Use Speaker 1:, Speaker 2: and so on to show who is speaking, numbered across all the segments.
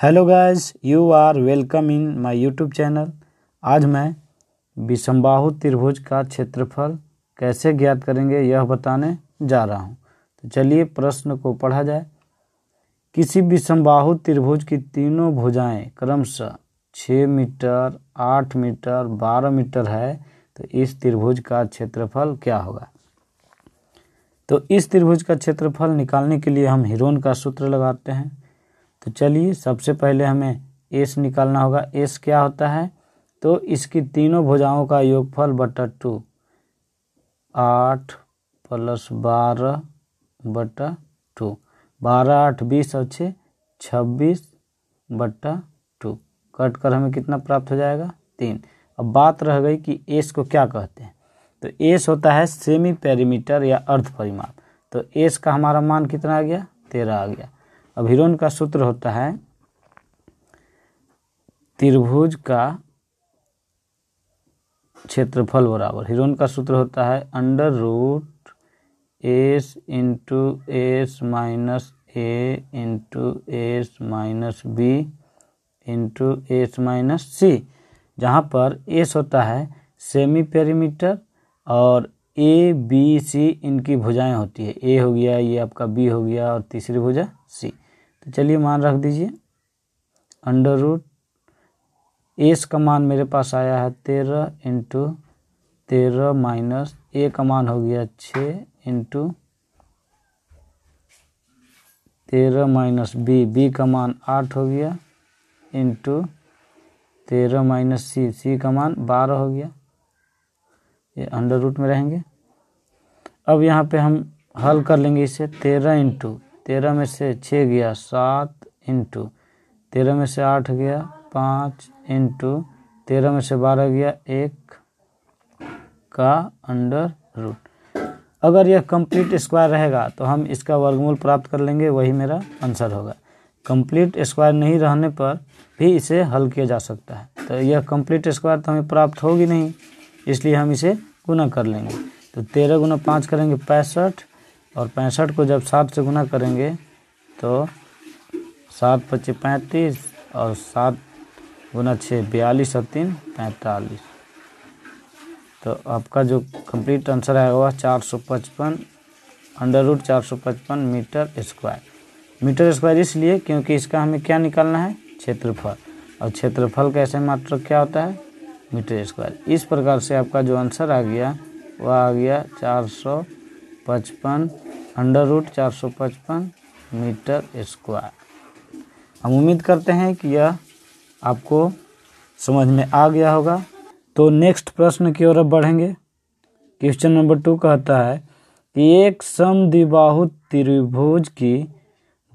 Speaker 1: Hello guys, you are welcome in my YouTube channel. आज मैं विषमबाहु त्रिभुज का क्षेत्रफल कैसे ज्ञात करेंगे यह बताने जा रहा हूं। तो चलिए प्रश्न को पढ़ा जाए। किसी विषमबाहु त्रिभुज की तीनों भुजाएं क्रमशः 6 मीटर, 8 मीटर, 12 मीटर है, तो इस त्रिभुज का क्षेत्रफल क्या होगा। तो इस त्रिभुज का क्षेत्रफल निकालने के लिए हम हीरोन का सूत्र लगाते हैं। तो चलिए सबसे पहले हमें एस निकालना होगा। एस क्या होता है, तो इसकी तीनों भुजाओं का योगफल बटा 2, 8 + 12 बटा 2, 12 8 20 और 6 26 बटा 2, कट कर हमें कितना प्राप्त हो जाएगा, 3। अब बात रह गई कि एस को क्या कहते हैं। तो एस होता है सेमी पेरीमीटर या अर्ध परिमाप। तो एस का हमारा मान कितना आ गया, 13 आ गया। अब हीरोन का सूत्र होता है त्रिभुज का क्षेत्रफल बराबर, हीरोन का सूत्र होता है √s × s - a × s - b × s - c, जहाँ पर s होता है सेमी पेरीमीटर और a b c इनकी भुजाएं होती है। a हो गया, ये आपका b हो गया और तीसरी भुजा c। तो चलिए मान रख दीजिए √s का मान मेरे पास आया है 13 × 13 - a का मान हो गया 6 × 13 - b का मान 8 हो गया × 13 - c का मान 12 हो गया। ये अंडर रूट में रहेंगे। अब यहाँ पे हम हल कर लेंगे इसे। 13 × 13 में से 6 गया 7 × 13 में से 8 गया 5 × 13 में से 12 गया 1 का अंडर रूट। अगर यह कंप्लीट स्क्वायर रहेगा तो हम इसका वर्गमूल प्राप्त कर लेंगे, वही मेरा आंसर होगा। कंप्लीट स्क्वायर नहीं रहने पर भी इसे हल किया जा सकता है। तो यह कंप्लीट स्क्वायर तो हमें प्राप्त होगी नहीं, इसलिए हम इसे गुना कर लेंगे। तो 13 × 5 करेंगे 65, और 65 को जब 7 से गुना करेंगे तो 7 × 5 = 35 और 7 × 6 = 42 और 3 = 45। तो आपका जो कंप्लीट आंसर आएगा वह 455 √ 455 मीटर स्क्वायर। मीटर स्क्वायर इसलिए क्योंकि इसका हमें क्या निकालना है, क्षेत्रफल, और क्षेत्रफल का ऐसे मात्रक क्या होता है, मीटर स्क्वायर। इस प्रकार से आपका जो आंसर आ गया वह आ गया 455 √ 455 मीटर स्क्वायर। हम उम्मीद करते हैं कि यह आपको समझ में आ गया होगा। तो नेक्स्ट प्रश्न की ओर अब बढ़ेंगे। क्वेश्चन नंबर 2 कहता है कि एक समद्विबाहु त्रिभुज की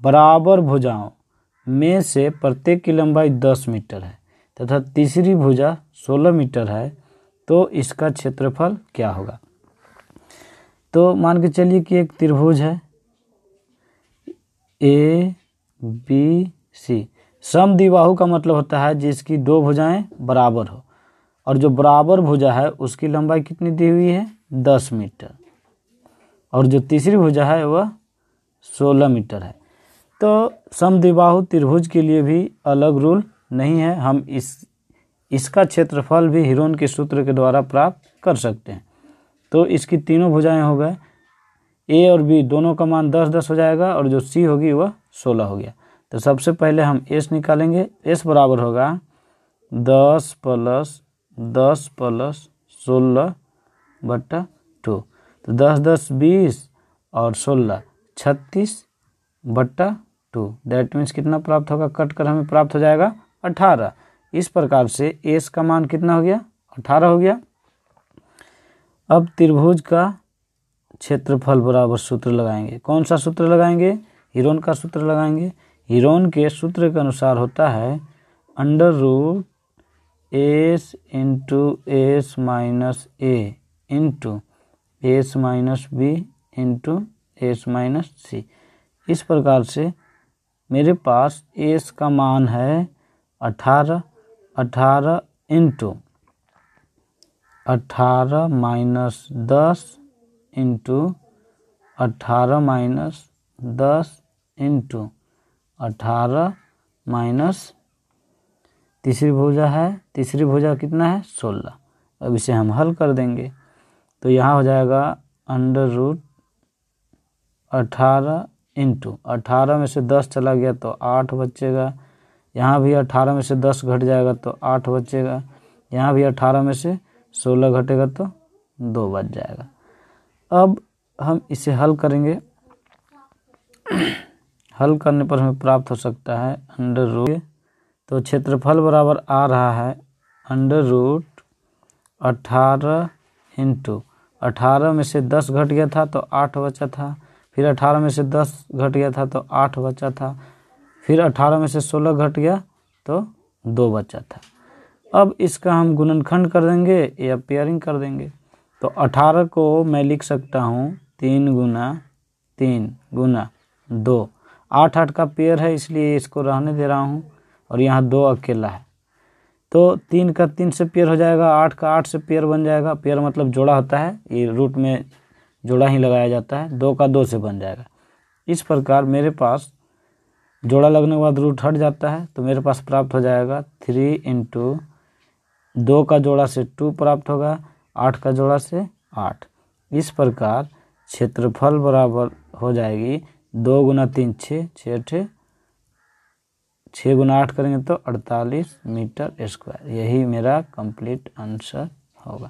Speaker 1: बराबर भुजाओं में से प्रत्येक की लंबाई 10 मीटर है तथा तीसरी भुजा 16 मीटर है, तो इसका क्षेत्रफल क्या होगा। तो मान के चलिए कि एक त्रिभुज है ABC। समद्विबाहु का मतलब होता है जिसकी दो भुजाएं बराबर हो, और जो बराबर भुजा है उसकी लंबाई कितनी दी हुई है, 10 मीटर, और जो तीसरी भुजा है वह 16 मीटर है। तो समद्विबाहु त्रिभुज के लिए भी अलग रूल नहीं है, हम इसका क्षेत्रफल भी हीरोन के सूत्र के द्वारा प्राप्त कर सकते हैं। तो इसकी तीनों भुजाएं हो गए, ए और बी दोनों का मान 10 10 हो जाएगा, और जो सी होगी वह 16 हो गया। तो सबसे पहले हम एस निकालेंगे। एस बराबर होगा 10 + 10 + 16 बटा 2। तो 10 10 20 और 16 36 बटा 2। दैट मीन्स कितना प्राप्त होगा, कट कर हमें प्राप्त हो जाएगा 18। इस प्रकार से एस का मान कितना हो गया, 18 हो गया। अब त्रिभुज का क्षेत्रफल बराबर सूत्र लगाएंगे। कौन सा सूत्र लगाएंगे, हीरोन का सूत्र लगाएंगे। हीरोन के सूत्र के अनुसार होता है √s × s - a × s - b × s - c। इस प्रकार से मेरे पास s का मान है 18 18 × 18 - 10 × 18 - 10 × 18 माइनस तीसरी भुजा है, तीसरी भुजा कितना है 16। अब इसे हम हल कर देंगे तो यहाँ हो जाएगा अंडर रूट 18 इंटू 18 में से 10 चला गया तो 8 बचेगा, यहाँ भी 18 में से 10 घट जाएगा तो 8 बचेगा, यहाँ भी 18 में से 16 घटेगा तो 2 बच जाएगा। अब हम इसे हल करेंगे, हल करने पर हमें प्राप्त हो सकता है अंडर रूट, तो क्षेत्रफल बराबर आ रहा है अंडर रूट 18 इंटू 18 में से 10 घट गया था तो 8 बचा था, फिर 18 में से 10 घट गया था तो 8 बचा था, फिर 18 में से 16 घट गया तो 2 बचा था। अब इसका हम गुणनखंड कर देंगे या पेयरिंग कर देंगे। तो 18 को मैं लिख सकता हूँ 3 गुना 3 गुना 2, 8 8 का पेयर है इसलिए इसको रहने दे रहा हूँ, और यहाँ 2 अकेला है तो 3 का 3 से पेयर हो जाएगा, 8 का 8 से पेयर बन जाएगा। पेयर मतलब जोड़ा होता है, ये रूट में जोड़ा ही लगाया जाता है, 2 का 2 से बन जाएगा। इस प्रकार मेरे पास जोड़ा लगने के बाद रूट हट जाता है तो मेरे पास प्राप्त हो जाएगा 3 इंटू 2 का जोड़ा से 2 प्राप्त होगा, 8 का जोड़ा से 8। इस प्रकार क्षेत्रफल बराबर हो जाएगी 2 गुना 3 6, 6 गुना 8 करेंगे तो 48 मीटर स्क्वायर। यही मेरा कंप्लीट आंसर होगा।